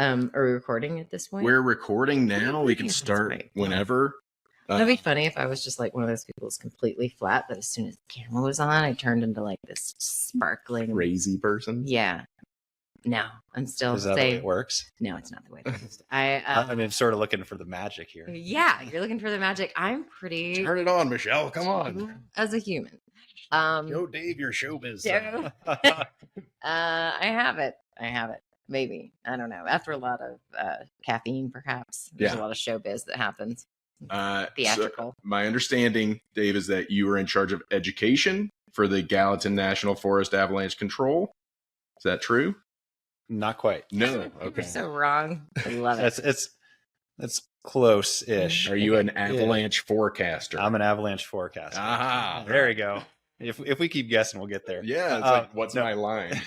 Are we recording at this point? We're recording now. We can start whenever. That'd be funny if I was just like one of those people that's completely flat, but as soon as the camera was on, I turned into like this sparkling crazy person. Yeah. No, I'm still Is that the way it works? No, it's not the way it works. I'm sort of looking for the magic here. Yeah, you're looking for the magic. I'm pretty. Turn it on, Michelle. Come on. As a human. Show Dave your showbiz. I have it. Maybe. I don't know. After a lot of caffeine, perhaps. There's a lot of showbiz that happens. Theatrical. So my understanding, Dave, is that you were in charge of education for the Gallatin National Forest Avalanche Control. Is that true? Not quite. No. Okay. You're so wrong. I love it. That's close-ish. Are you an avalanche forecaster? I'm an avalanche forecaster. Aha. There we go. If we keep guessing, we'll get there. Yeah. It's like, what's my line?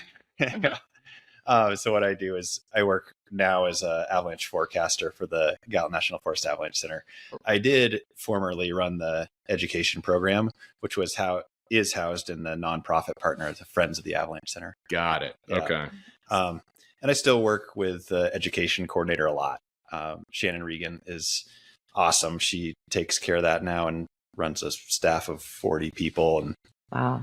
So what I do is I work now as an avalanche forecaster for the Gallatin National Forest Avalanche Center. I did formerly run the education program, which is housed in the nonprofit partner, the Friends of the Avalanche Center. Got it. Yeah. Okay. And I still work with the education coordinator a lot. Shannon Regan is awesome. She takes care of that now and runs a staff of 40 people. And wow.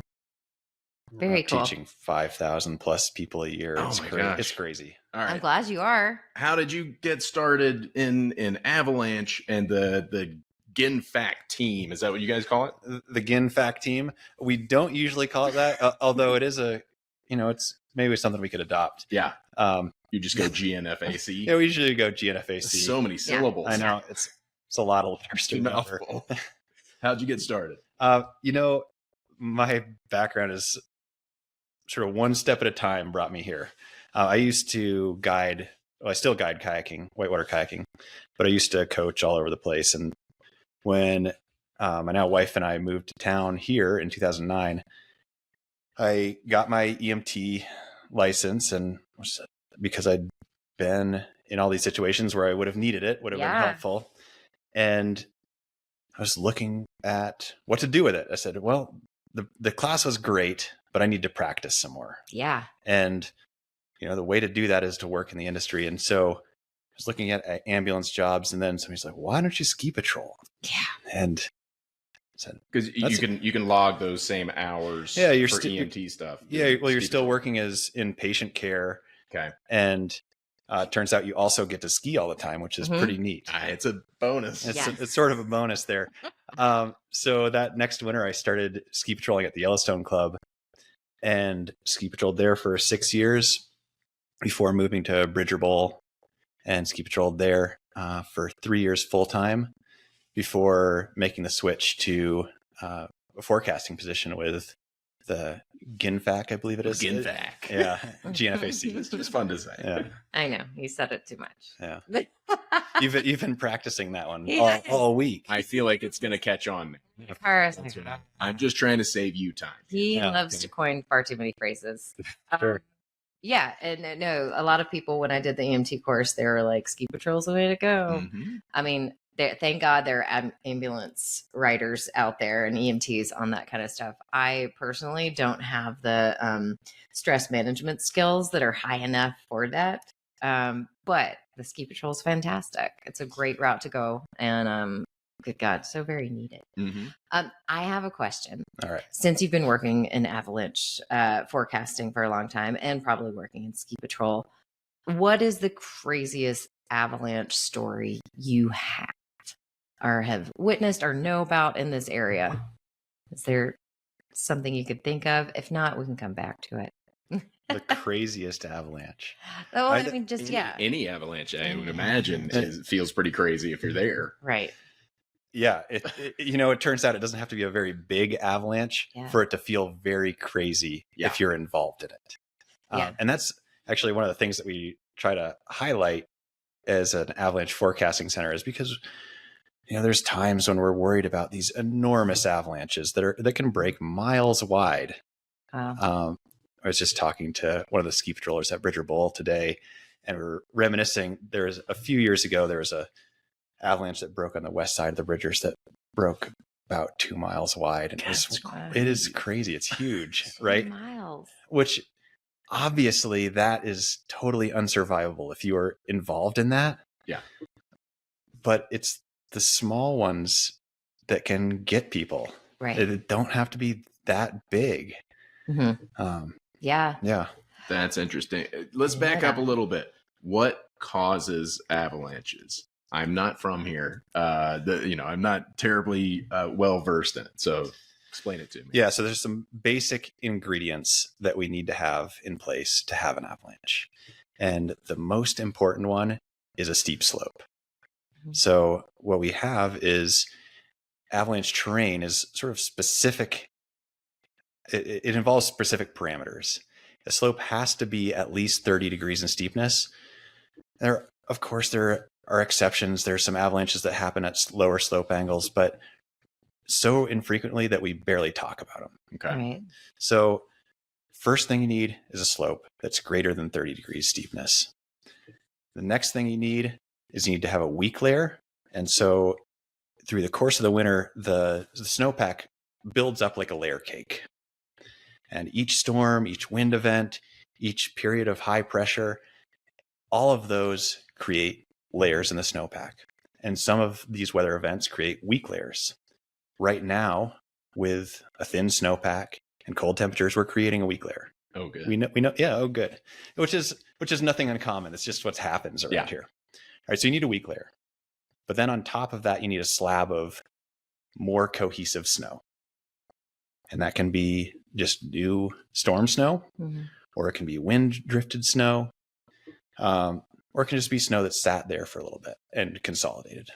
Very cool. Teaching 5,000 plus people a year. Oh my gosh. It's crazy. All right. I'm glad you are. How did you get started in Avalanche and the GNFAC team? Is that what you guys call it? The GNFAC team. We don't usually call it that, although it is it's maybe something we could adopt. Yeah. You just go GNFAC. Yeah, we usually go GNFAC. So many syllables. I know. It's a lot of letters to remember. How'd you get started? My background is sort of one step at a time brought me here. I used to guide, I still guide kayaking, whitewater kayaking, but I used to coach all over the place. And when my now wife and I moved to town here in 2009, I got my EMT license, and because I'd been in all these situations where I would have needed it, would have been helpful. And I was looking at what to do with it. I said, well, the class was great, but I need to practice some more. Yeah. And, the way to do that is to work in the industry. And so I was looking at ambulance jobs, and then somebody's like, why don't you ski patrol? Yeah. And said, because you can log those same hours for EMT stuff. Yeah. Well, you're still working as in patient care. Okay. And it turns out you also get to ski all the time, which is pretty neat. It's a bonus. It's sort of a bonus there. So that next winter, I started ski patrolling at the Yellowstone Club and ski patrolled there for 6 years before moving to Bridger Bowl, and ski patrolled there for 3 years full time before making the switch to a forecasting position with the GNFAC, I believe it is. GNFAC. Yeah. GNFAC. It's just fun to say. Yeah. I know. You said it too much. Yeah. You've been practicing that one all week. I feel like it's going to catch on. I'm just trying to save you time. He loves to coin far too many phrases. Sure. Yeah. And no, a lot of people, when I did the EMT course, they were like, ski patrol's the way to go. Mm-hmm. I mean, thank God there are ambulance riders out there and EMTs on that kind of stuff. I personally don't have the stress management skills that are high enough for that. But the ski patrol is fantastic. It's a great route to go. And good God, so very needed. Mm-hmm. I have a question. All right. Since you've been working in avalanche forecasting for a long time and probably working in ski patrol, what is the craziest avalanche story you have or have witnessed or know about in this area? Is there something you could think of? If not, we can come back to it. The craziest avalanche. Oh, I mean, any avalanche, I would imagine, feels pretty crazy if you're there. Right. Yeah. It turns out it doesn't have to be a very big avalanche for it to feel very crazy if you're involved in it. And that's actually one of the things that we try to highlight as an avalanche forecasting center, is because there's times when we're worried about these enormous avalanches that can break miles wide. I was just talking to one of the ski patrollers at Bridger Bowl today, and we were reminiscing. A few years ago, there was a avalanche that broke on the west side of the Bridgers that broke about 2 miles wide. And it is crazy. It's huge, right? Miles. Which obviously that is totally unsurvivable if you are involved in that. Yeah. But it's the small ones that can get people. Right. It don't have to be that big. Yeah. Yeah. That's interesting. Let's back up a little bit. What causes avalanches? I'm not from here. I'm not terribly well versed in it. So explain it to me. Yeah. So there's some basic ingredients that we need to have in place to have an avalanche. And the most important one is a steep slope. So what we have is avalanche terrain is sort of specific. It involves specific parameters. The slope has to be at least 30 degrees in steepness. Of course, there are exceptions. There's some avalanches that happen at lower slope angles, but so infrequently that we barely talk about them. Okay. Right. So first thing you need is a slope that's greater than 30 degrees steepness. The next thing you need to have a weak layer. And so through the course of the winter, the snowpack builds up like a layer cake. And each storm, each wind event, each period of high pressure, all of those create layers in the snowpack. And some of these weather events create weak layers. Right now, with a thin snowpack and cold temperatures, we're creating a weak layer. Oh, good. We know. Yeah. Oh, good. Which is nothing uncommon. It's just what happens around here. All right. So you need a weak layer, but then on top of that, you need a slab of more cohesive snow. And that can be just new storm snow, or it can be wind drifted snow, or it can just be snow that sat there for a little bit and consolidated.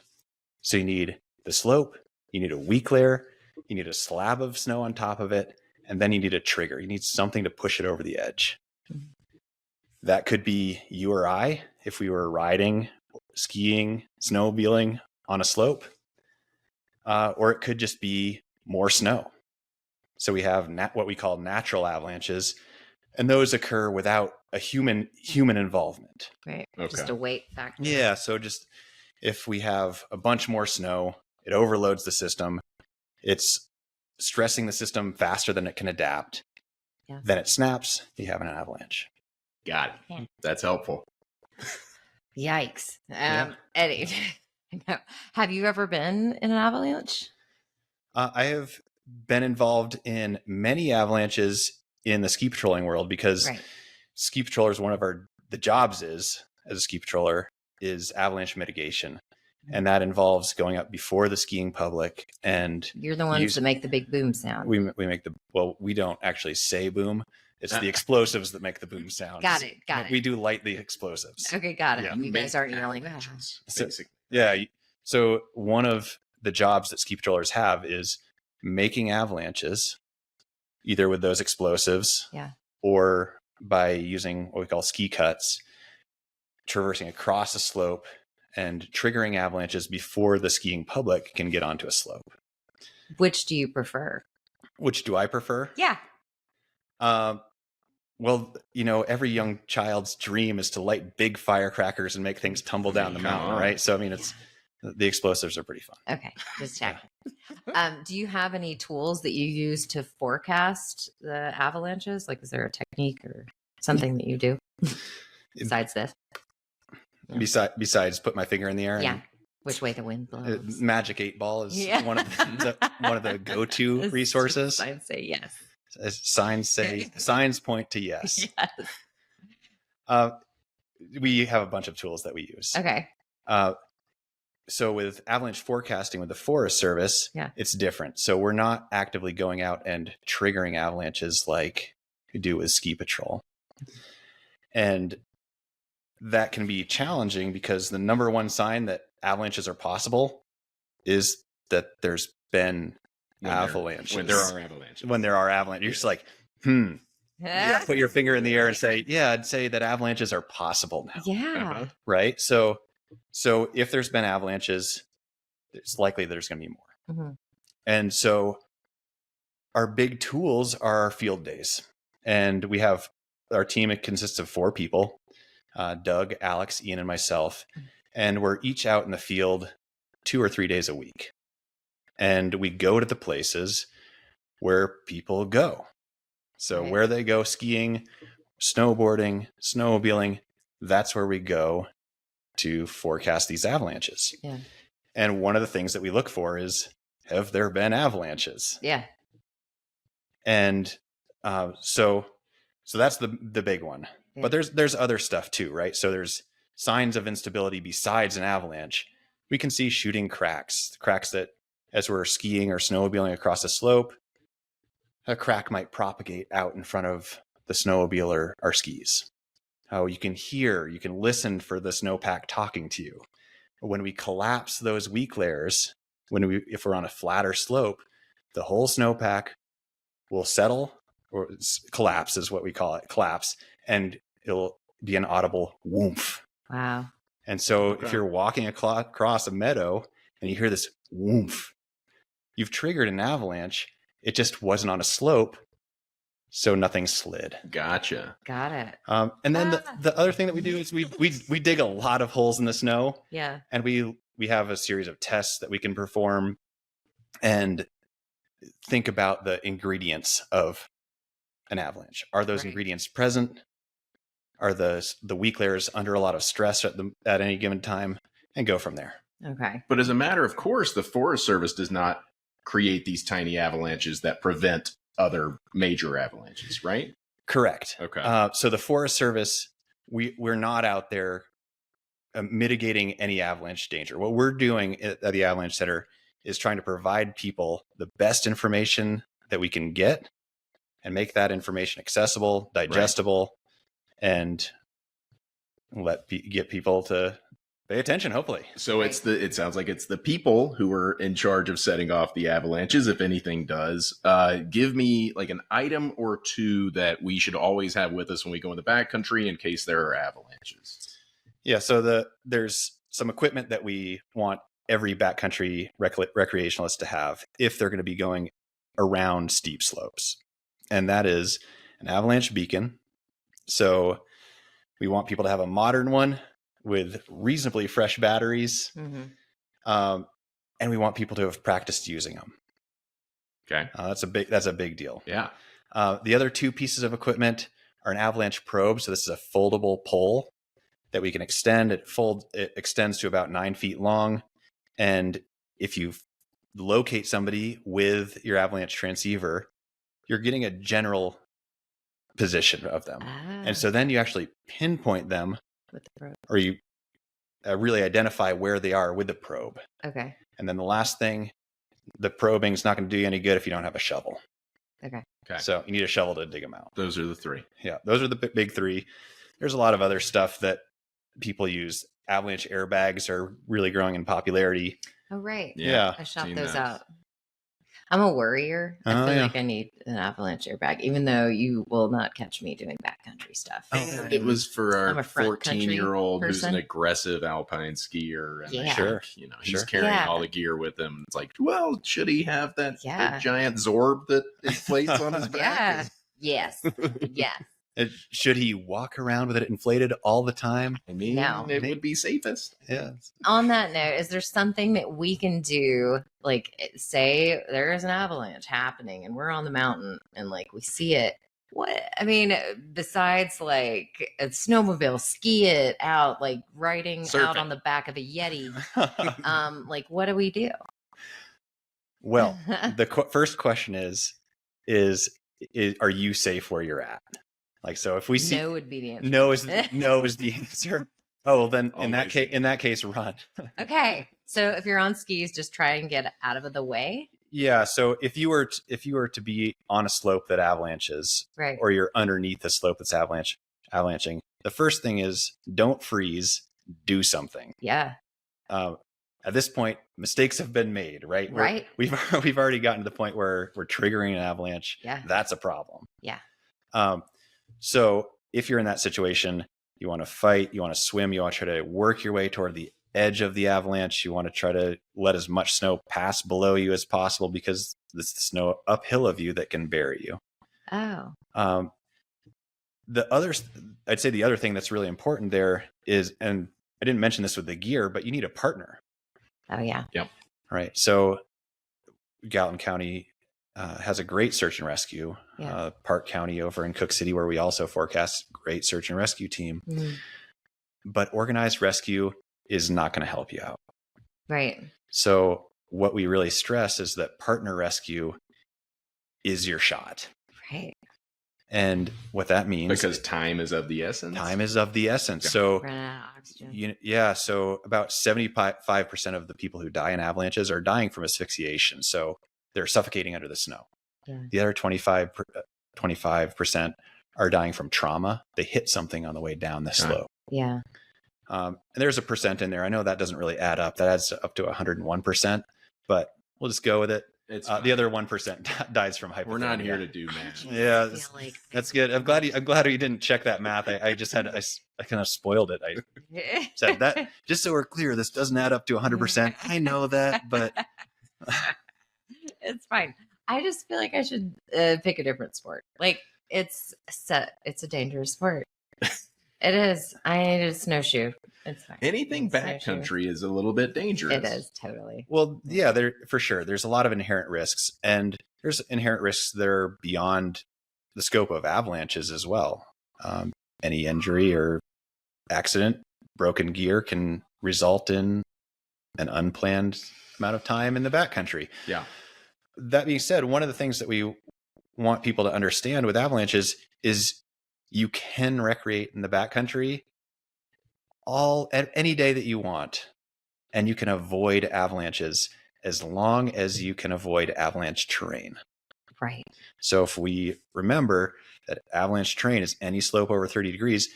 So you need the slope, you need a weak layer, you need a slab of snow on top of it, and then you need a trigger. You need something to push it over the edge. That could be you or I if we were riding, skiing, snowmobiling on a slope, or it could just be more snow. So we have what we call natural avalanches, and those occur without a human involvement. Right. Okay. Just a weight factor. Yeah. So just if we have a bunch more snow, it overloads the system. It's stressing the system faster than it can adapt. Yeah. Then it snaps. You have an avalanche. Got it. Yeah. That's helpful. Yikes. Eddie, have you ever been in an avalanche? I have been involved in many avalanches in the ski patrolling world because ski patrollers, one of the jobs as a ski patroller is avalanche mitigation. And that involves going up before the skiing public, and you're the ones that make the big boom sound. We make we don't actually say boom. It's the explosives that make the boom sound. Got it. We do light the explosives. Okay, got it. Yeah. You guys aren't yelling. So one of the jobs that ski patrollers have is making avalanches, either with those explosives, or by using what we call ski cuts, traversing across a slope and triggering avalanches before the skiing public can get onto a slope. Which do you prefer? Which do I prefer? Yeah. Well, every young child's dream is to light big firecrackers and make things tumble down the mountain, right? So, I mean, the explosives are pretty fun. Okay, just checking. Do you have any tools that you use to forecast the avalanches? Like, is there a technique or something that you do besides this? Besides put my finger in the air. Yeah. Which way the wind blows. Magic 8 Ball is one of the go-to resources. Signs say yes. Signs point to yes. Yes. We have a bunch of tools that we use. Okay. So with avalanche forecasting with the Forest Service, it's different. So we're not actively going out and triggering avalanches like we do with ski patrol. And that can be challenging because the number one sign that avalanches are possible is that there's been avalanches. When there are avalanches. When there are avalanches. You're just like, put your finger in the air and say, I'd say that avalanches are possible now. Yeah. Right? So if there's been avalanches, it's likely there's going to be more. Mm-hmm. And so our big tools are our field days. And we have our team, it consists of 4 people. Doug, Alex, Ian, and myself. And we're each out in the field 2 or 3 days a week. And we go to the places where people go. So where they go skiing, snowboarding, snowmobiling, that's where we go to forecast these avalanches. Yeah. And one of the things that we look for is, have there been avalanches? Yeah. And so that's the big one. Yeah. But there's other stuff too, right? So there's signs of instability besides an avalanche. We can see shooting cracks that as we're skiing or snowmobiling across a slope, a crack might propagate out in front of the snowmobile or our skis. How you can listen for the snowpack talking to you. When we collapse those weak layers, if we're on a flatter slope, the whole snowpack will settle, or collapse is what we call it, collapse, and it'll be an audible whoomph. Wow. And so if you're walking across a meadow and you hear this whoomph, you've triggered an avalanche. It just wasn't on a slope, so nothing slid. Gotcha. Got it. And then the other thing that we do is we dig a lot of holes in the snow. Yeah. And we have a series of tests that we can perform and think about the ingredients of an avalanche. Are those ingredients present? Are the weak layers under a lot of stress at any given time? And go from there. Okay. But as a matter of course, the Forest Service does not create these tiny avalanches that prevent other major avalanches, right? Correct. Okay. So the Forest Service, we're not out there mitigating any avalanche danger. What we're doing at the Avalanche Center is trying to provide people the best information that we can get and make that information accessible, digestible, and get people to pay attention, hopefully. So it sounds like it's the people who are in charge of setting off the avalanches, if anything does. Give me like an item or two that we should always have with us when we go in the backcountry in case there are avalanches. Yeah, so there's some equipment that we want every backcountry recreationalist to have if they're going to be going around steep slopes. And that is an avalanche beacon. So we want people to have a modern one with reasonably fresh batteries. Mm-hmm. And we want people to have practiced using them. Okay. That's a big deal. Yeah. The other two pieces of equipment are an avalanche probe. So this is a foldable pole that we can extend. It extends to about 9 feet long. And if you locate somebody with your avalanche transceiver, you're getting a general position of them. And so then you actually pinpoint them with the probe, or you really identify where they are with the probe. Okay. And then the last thing, the probing is not going to do you any good if you don't have a shovel. Okay. So you need a shovel to dig them out. Those are the three. Yeah, those are the big three. There's a lot of other stuff that people use. Avalanche airbags are really growing in popularity. Oh, right. Yeah. I shopped those out. I'm a worrier. I feel like I need an avalanche airbag, even though you will not catch me doing backcountry stuff. It was for our 14-year-old who's an person. aggressive alpine skier. And I Sure. think, he's carrying all the gear with him. It's like, well, should he have that giant Zorb that inflates on his back? Yes. Yes. Should he walk around with it inflated all the time? I mean, it would be safest. Yeah. On that note, is there something that we can do? Like, say there is an avalanche happening and we're on the mountain and like we see it. What, I mean, besides like a snowmobile, ski it out, like riding out on the back of a Yeti. Like, what do we do? Well, the first question is, are you safe where you're at? Like, so if we see no would be the answer. No is the answer. Oh, well, then in that case, run. Okay. So if you're on skis, just try and get out of the way. Yeah. So if you were to be on a slope that avalanches, right, or you're underneath a slope that's avalanching, the first thing is don't freeze. Do something. Yeah. At this point, mistakes have been made, right? Right. We've already gotten to the point where we're triggering an avalanche. Yeah. That's a problem. Yeah. So if you're in that situation, you want to fight, you want to swim, you want to try to work your way toward the edge of the avalanche. You want to try to let as much snow pass below you as possible because it's the snow uphill of you that can bury you. Oh. I'd say the other thing that's really important there is, and I didn't mention this with the gear, but you need a partner. Oh, yeah. Yep. Right. So Gallatin County has a great search and rescue. Park County over in Cook City, where we also forecast, great search and rescue team. But organized rescue is not going to help you out. Right. So what we really stress is that partner rescue is your shot. Right. And what that means, because time is of the essence. Time is of the essence. So run out of oxygen. So about 75% of the people who die in avalanches are dying from asphyxiation. So they're suffocating under the snow. The other 25% are dying from trauma. They hit something on the way down the slope. Yeah. And there's a percent in there. I know that doesn't really add up. That adds up to 101%, but we'll just go with it. The other 1% dies from hypothermia. We're not here to do math. Yeah, that's good. I'm glad you didn't check that math. I kind of spoiled it. I said that just so we're clear. This doesn't add up to 100%. I know that, but it's fine. I just feel like I should pick a different sport. Like it's a dangerous sport. It is. I need a snowshoe. It's fine. Anything backcountry is a little bit dangerous. It is, totally. Well, yeah, there for sure. There's a lot of inherent risks, and there's inherent risks that are beyond the scope of avalanches as well. Any injury or accident, broken gear can result in an unplanned amount of time in the backcountry. Yeah. That being said, one of the things that we want people to understand with avalanches is you can recreate in the backcountry any day that you want, and you can avoid avalanches as long as you can avoid avalanche terrain. Right. So if we remember that avalanche terrain is any slope over 30 degrees,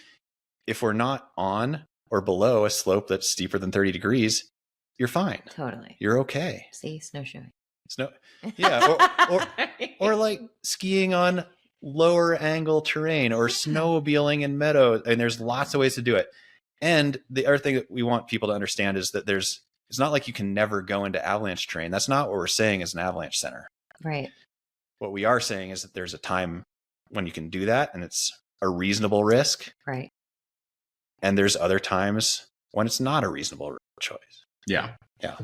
if we're not on or below a slope that's steeper than 30 degrees, you're fine. Totally. You're okay. See, snowshoeing. Yeah. Or like skiing on lower angle terrain or snowmobiling in meadows. And there's lots of ways to do it. And the other thing that we want people to understand is that it's not like you can never go into avalanche terrain. That's not what we're saying as an avalanche center. Right. What we are saying is that there's a time when you can do that and it's a reasonable risk. Right. And there's other times when it's not a reasonable choice. Yeah. Yeah.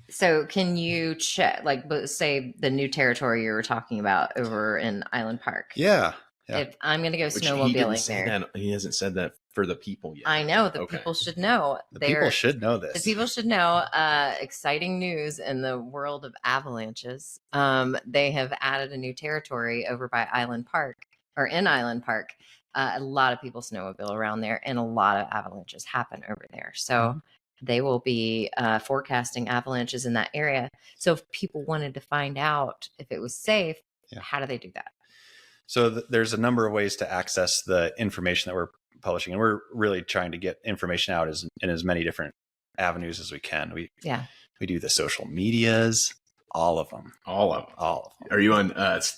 So can you check, like, say the new territory you were talking about over in Island Park? Yeah. If I'm going to go snowmobiling there. He hasn't said that for the people yet. I know. The people should know. People should know this. The people should know. Exciting news in the world of avalanches. They have added a new territory over by Island Park, or in Island Park. A lot of people snowmobile around there, and a lot of avalanches happen over there. So they will be forecasting avalanches in that area. So if people wanted to find out if it was safe, how do they do that? So there's a number of ways to access the information that we're publishing, and we're really trying to get information out in as many different avenues as we can. We do the social medias, all of them. Are you on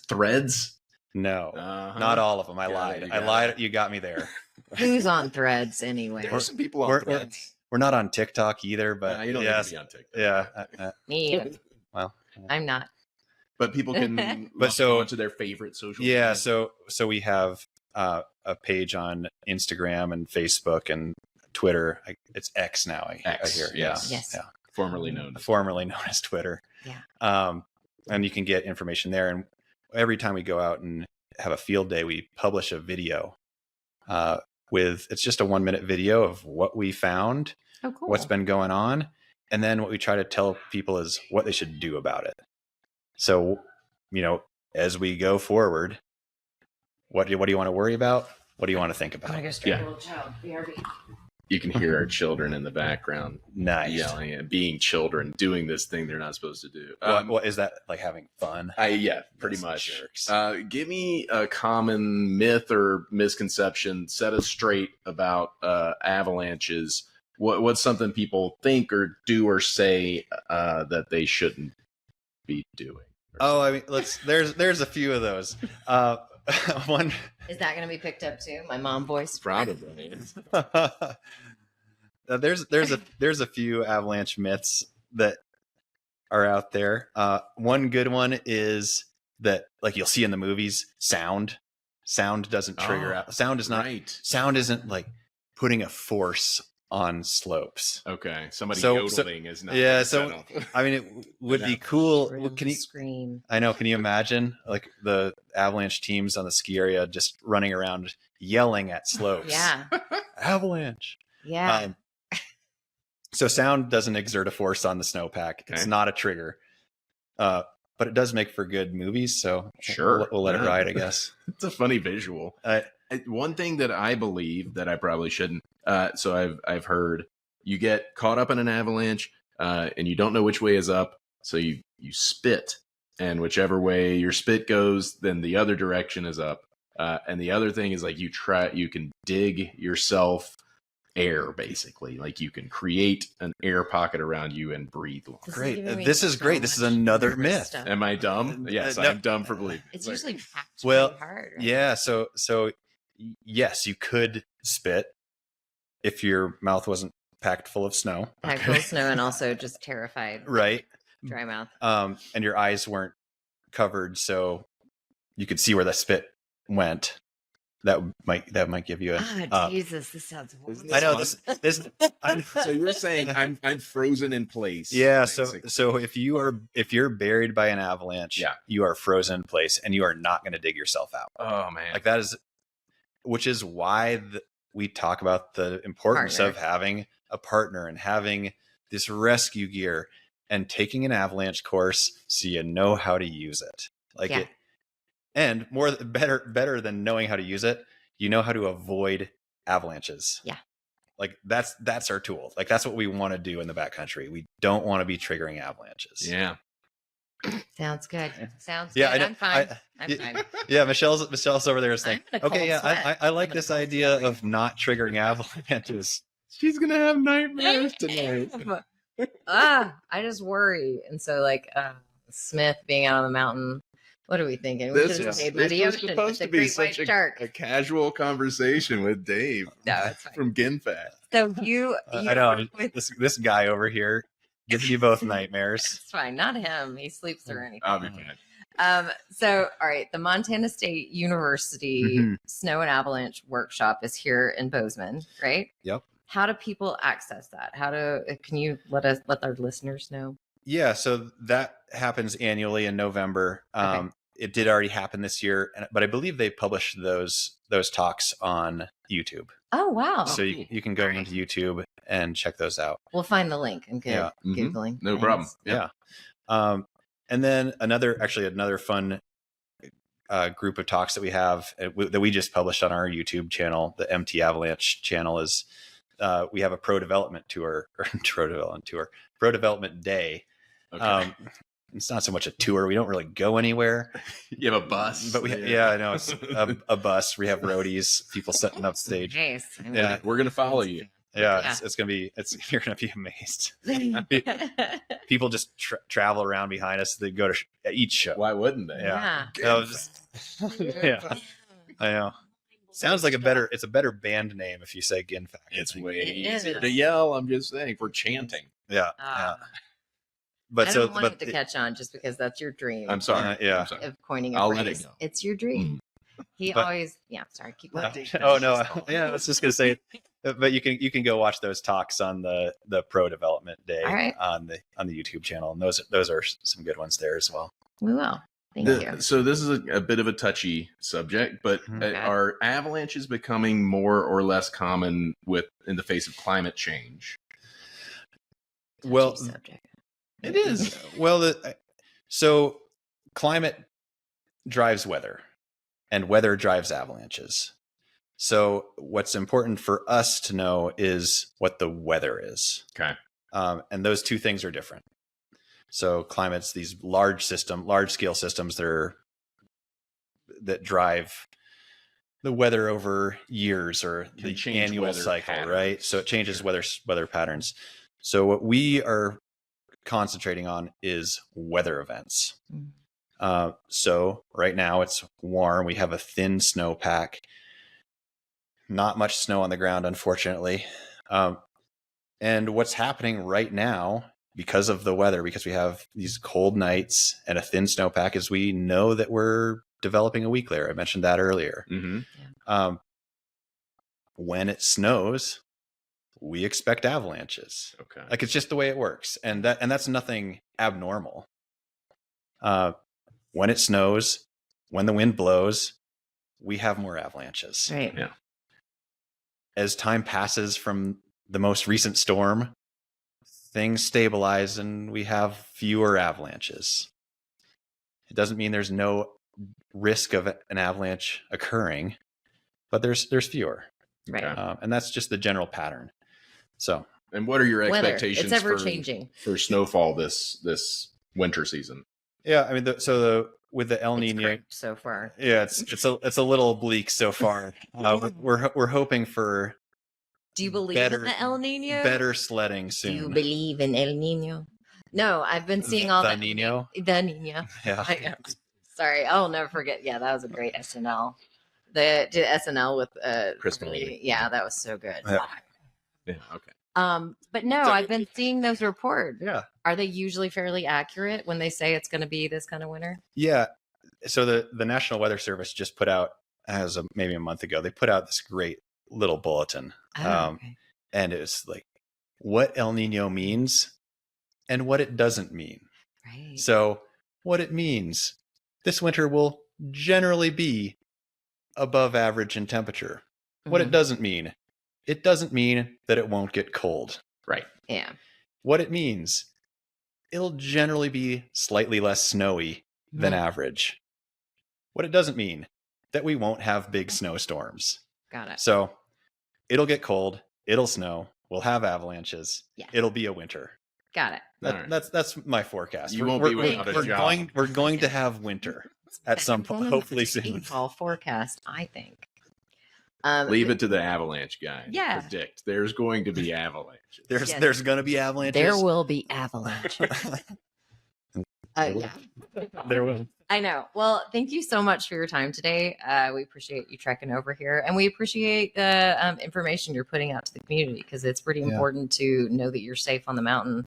Threads? No, not all of them. I lied. You got me there. Who's on Threads anyway? There's some people on Threads. We're not on TikTok either, but you don't need to be on TikTok. Yeah. Me either. Well, I'm not. But people can go to their favorite social media. Yeah, so we have a page on Instagram and Facebook and Twitter. It's X now. I hear. Yes. Yeah. Formerly known as Twitter. Yeah. And you can get information there. And every time we go out and have a field day, we publish a video it's just a 1-minute video of what we found, what's been going on. And then what we try to tell people is what they should do about it. So, as we go forward, what do you want to worry about? What do you want to think about? I'm going to go straight to little child. BRB. You can hear our children in the background yelling and being children, doing this thing they're not supposed to do. What is that, like having fun? Yeah, pretty much. Give me a common myth or misconception, set us straight about avalanches. What's something people think or do or say that they shouldn't be doing? I mean, there's a few of those. One is that going to be picked up too? My mom voice, probably. There's a few avalanche myths that are out there. One good one is that, like you'll see in the movies, sound doesn't trigger. Sound is not. Right. Sound isn't like putting a force on slopes. Okay, somebody yodeling is not. Yeah, so I mean, it would be cool. Can you scream? I know. Can you imagine like the Avalanche teams on the ski area just running around yelling at slopes? Yeah, Avalanche. Yeah. So sound doesn't exert a force on the snowpack. It's not a trigger, but it does make for good movies. So sure, we'll let it ride, I guess. It's a funny visual. One thing that I believe that I probably shouldn't. So I've heard you get caught up in an avalanche, and you don't know which way is up. So you spit, and whichever way your spit goes, then the other direction is up. And the other thing is like you can dig yourself air, basically. Like you can create an air pocket around you and breathe long. Great. This is great. This is another myth. Stuff. Am I dumb? Yes, no, I'm dumb for believing. It's usually packed pretty hard. Right? Yeah. So yes, you could spit if your mouth wasn't packed full of snow. Packed full of snow and also just terrified. Right. Dry mouth. And your eyes weren't covered, so you could see where the spit went. That might give you a. Jesus, this sounds horrible. I know this. So you're saying I'm frozen in place? Yeah. So if you're buried by an avalanche, you are frozen in place, and you are not going to dig yourself out. Oh man, like that is, which is why we talk about the importance of having a partner and having this rescue gear and taking an avalanche course so you know how to use it. It. And better than knowing how to use it, you know how to avoid avalanches. Yeah. Like that's our tool. Like that's what we want to do in the backcountry. We don't want to be triggering avalanches. Yeah. Sounds good. Sounds good. I'm fine. I'm fine. Yeah, Michelle's over there saying, okay, yeah, I like this idea of not triggering avalanches. She's gonna have nightmares tonight. I just worry. And so Smith being out on the mountain. What are we thinking? This was supposed to be such a casual conversation with Dave. No, it's fine. From GNFAC. So you I know this guy over here gives you both nightmares. It's fine, not him. He sleeps through anything. I'll be fine. So all right, the Montana State University Snow and Avalanche Workshop is here in Bozeman, right? Yep. How do people access that? Can you let our listeners know? Yeah, so that happens annually in November. It did already happen this year, but I believe they published those talks on YouTube. Oh, wow. So you can go into YouTube and check those out. We'll find the link. I'm good. Googling. No problem. Yeah. And then another fun group of talks that we have that we just published on our YouTube channel, the MT Avalanche channel, is we have a pro development day. Okay. It's not so much a tour. We don't really go anywhere. You have a bus, but I know it's a bus. We have roadies, people setting up stage. Nice. Yeah, we're gonna follow you. Yeah, it's gonna be. You're gonna be amazed. People just travel around behind us. They go to each show. Why wouldn't they? Yeah. Yeah. I know. Sounds like it's a better band name if you say GNFAC. It's way easier to yell. I'm just saying, for chanting. Yeah. But I don't want it to catch on just because that's your dream. I'm sorry. Yeah. Of coining a I'll phrase. let it go. It's your dream. He always. Yeah. Sorry. Keep going. Oh no. Yeah. I was just gonna say, but you can go watch those talks on the pro development day on the YouTube channel, and those are some good ones there as well. We will. Thank you. So this is a bit of a touchy subject, but are avalanches becoming more or less common in the face of climate change? Well, subject. It is. Well, so climate drives weather, and weather drives avalanches. So what's important for us to know is what the weather is. Okay. And those two things are different. So climate's these large scale systems that drive the weather over years or the annual cycle, patterns. Right? So it changes weather patterns. So what we are concentrating on is weather events. So right now it's warm. We have a thin snowpack, not much snow on the ground, unfortunately. And what's happening right now because of the weather, because we have these cold nights and a thin snowpack, is we know that we're developing a weak layer. I mentioned that earlier. Mm-hmm. When it snows, we expect avalanches. Okay. Like it's just the way it works. And that's nothing abnormal. When it snows, when the wind blows, we have more avalanches. Right. Yeah. As time passes from the most recent storm, things stabilize and we have fewer avalanches. It doesn't mean there's no risk of an avalanche occurring, but there's fewer. Right. And that's just the general pattern. So, and what are your expectations It's ever changing for snowfall this winter season? Yeah, I mean, with the El Nino so far, yeah, it's a little bleak so far. We're hoping for. Do you believe in the El Nino? Better sledding soon. Do you believe in El Nino? No, I've been seeing all the Nino. The Nino. Yeah. Sorry, I'll never forget. Yeah, that was a great SNL. The SNL with Chris Melini. Yeah, that was so good. Yeah. Okay. But no, I've been seeing those reports. Yeah. Are they usually fairly accurate when they say it's going to be this kind of winter? Yeah. So the National Weather Service just put out, maybe a month ago, they put out this great little bulletin. Okay. And it's like what El Nino means and what it doesn't mean. Right. So what it means, this winter will generally be above average in temperature. What it doesn't mean that it won't get cold. Right. Yeah. What it means, it'll generally be slightly less snowy than average. What it doesn't mean, that we won't have big snowstorms. Got it. So it'll get cold, it'll snow, we'll have avalanches. Yeah. It'll be a winter. Got it. That's my forecast. You won't be without a job. We're going to have winter at some point, hopefully soon. Fall forecast, I think. Leave it to the avalanche guy. Yeah. Predict. There's going to be avalanches. There's going to be avalanches. There will be avalanches. Yeah. There will. I know. Well, thank you so much for your time today. We appreciate you trekking over here, and we appreciate the information you're putting out to the community because it's pretty important to know that you're safe on the mountain,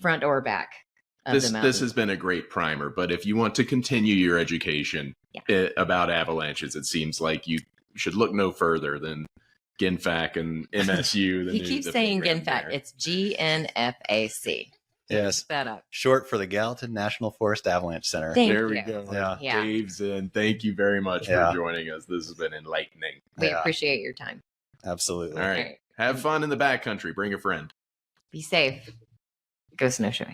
front or back. This has been a great primer, but if you want to continue your education about avalanches, it seems like you should look no further than GNFAC and MSU. He keeps saying GNFAC. It's GNFAC. Yes. That up. Short for the Gallatin National Forest Avalanche Center. There we go. Yeah. Dave Zinn, thank you very much for joining us. This has been enlightening. We appreciate your time. Absolutely. All right. Have fun in the backcountry. Bring a friend. Be safe. Go snowshoeing.